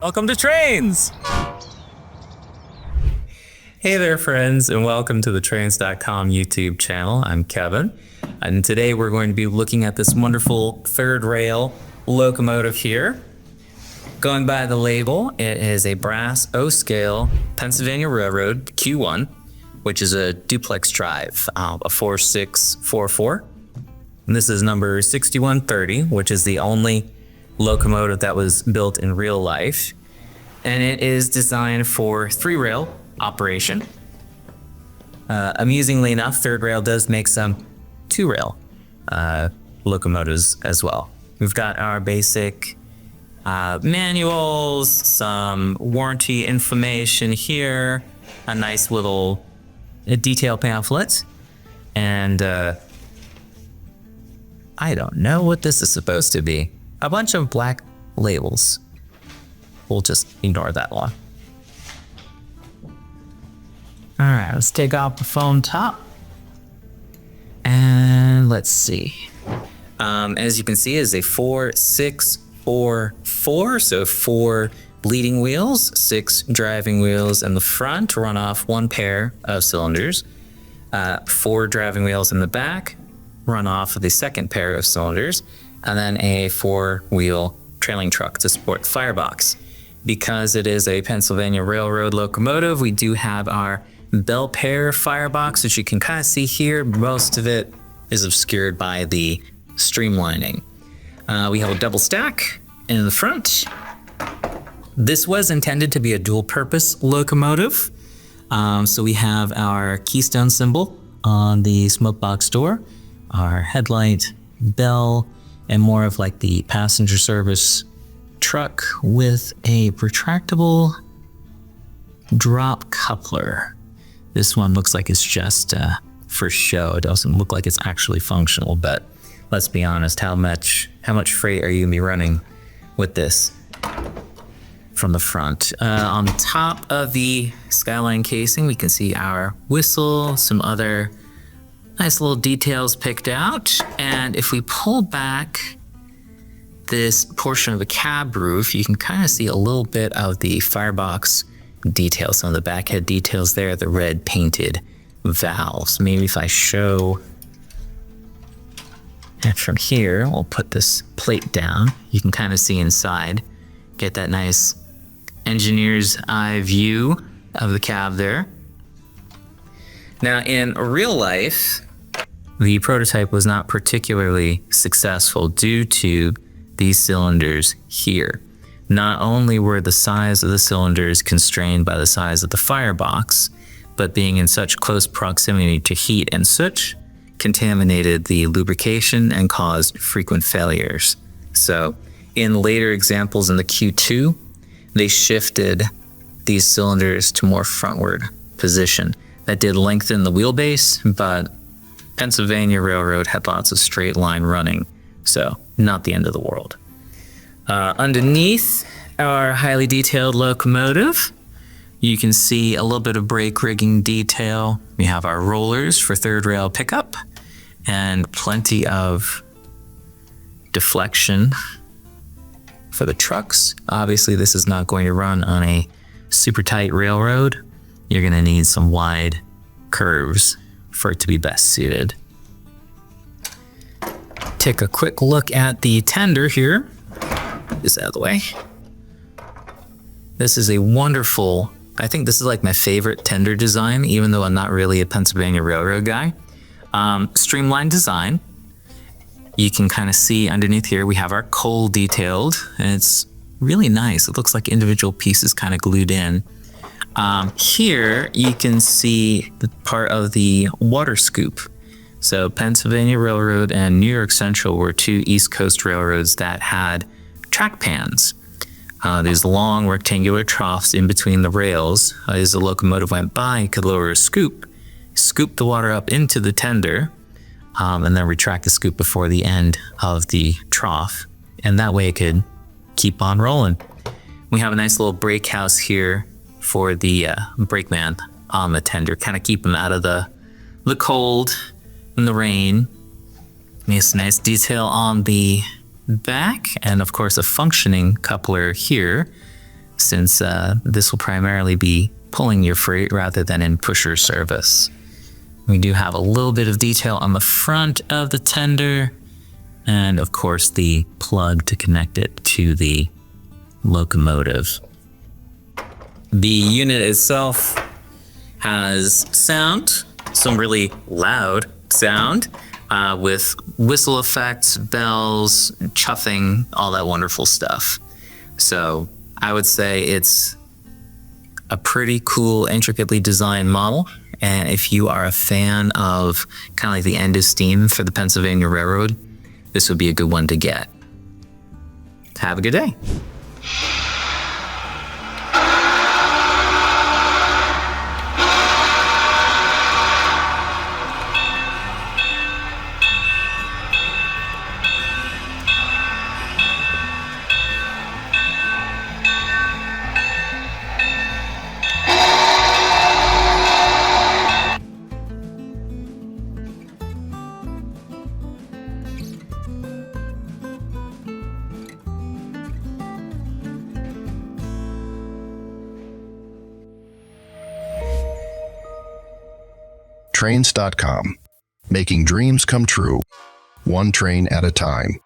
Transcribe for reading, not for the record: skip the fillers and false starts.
Welcome to Trainz! Hey there friends, and welcome to the Trainz.com YouTube channel. I'm Kevin, and today we're going to be looking at this wonderful third rail locomotive here. Going by the label, it is a brass O-scale Pennsylvania Railroad Q1, which is a duplex drive, a 4644. And this is number 6130, which is the only locomotive that was built in real life, and it is designed for three-rail operation. Amusingly enough, third rail does make some two-rail locomotives as well. We've got our basic manuals, some warranty information here, a nice little detail pamphlet, and I don't know what this is supposed to be. A bunch of black labels. We'll just ignore that one. All right, let's take off the foam top. And let's see. As you can see, it's a 4644, so 4 leading wheels, 6 driving wheels in the front, run off 1 pair of cylinders, 4 driving wheels in the back, run off the second pair of cylinders, and then a 4-wheel trailing truck to support the firebox. Because it is a Pennsylvania Railroad locomotive, we do have our Belpaire firebox, which you can kind of see here. Most of it is obscured by the streamlining. We have a double stack in the front. This was intended to be a dual-purpose locomotive. So we have our Keystone symbol on the smoke box door, our headlight, bell, and more of like the passenger service truck with a retractable drop coupler. This one looks like it's just for show. It doesn't look like it's actually functional, but let's be honest, how much freight are you gonna be running with this from the front? On the top of the Skyline casing, we can see our whistle, some other nice little details picked out. And if we pull back this portion of the cab roof, you can kind of see a little bit of the firebox details, some of the backhead details there, the red painted valves. Maybe if I show it from here, we'll put this plate down. You can kind of see inside, get that nice engineer's eye view of the cab there. Now in real life, the prototype was not particularly successful due to these cylinders here. Not only were the size of the cylinders constrained by the size of the firebox, but being in such close proximity to heat and soot contaminated the lubrication and caused frequent failures. So in later examples in the Q2, they shifted these cylinders to more frontward position. That did lengthen the wheelbase, but Pennsylvania Railroad had lots of straight line running, so not the end of the world. Underneath our highly detailed locomotive, you can see a little bit of brake rigging detail. We have our rollers for third rail pickup and plenty of deflection for the trucks. Obviously, this is not going to run on a super tight railroad. You're gonna need some wide curves for it to be best suited. Take a quick look at the tender here. Get this out of the way. This is a wonderful, I think this is like my favorite tender design, even though I'm not really a Pennsylvania Railroad guy. Streamlined design. You can kind of see underneath here, we have our coal detailed, and it's really nice. It looks like individual pieces kind of glued in. Here you can see the part of the water scoop. So Pennsylvania Railroad and New York Central were 2 East Coast railroads that had track pans. These long rectangular troughs in between the rails. As the locomotive went by, you could lower a scoop, scoop the water up into the tender, and then retract the scoop before the end of the trough. And that way it could keep on rolling. We have a nice little brakehouse here for the brakeman on the tender, kind of keep him out of the cold and the rain. Nice detail on the back, and of course a functioning coupler here since this will primarily be pulling your freight rather than in pusher service. We do have a little bit of detail on the front of the tender, and of course the plug to connect it to the locomotive. The unit itself has sound, some really loud sound, with whistle effects, bells, chuffing, all that wonderful stuff. So I would say it's a pretty cool, intricately designed model. And if you are a fan of kind of like the end of steam for the Pennsylvania Railroad, this would be a good one to get. Have a good day. Trainz.com, making dreams come true, one train at a time.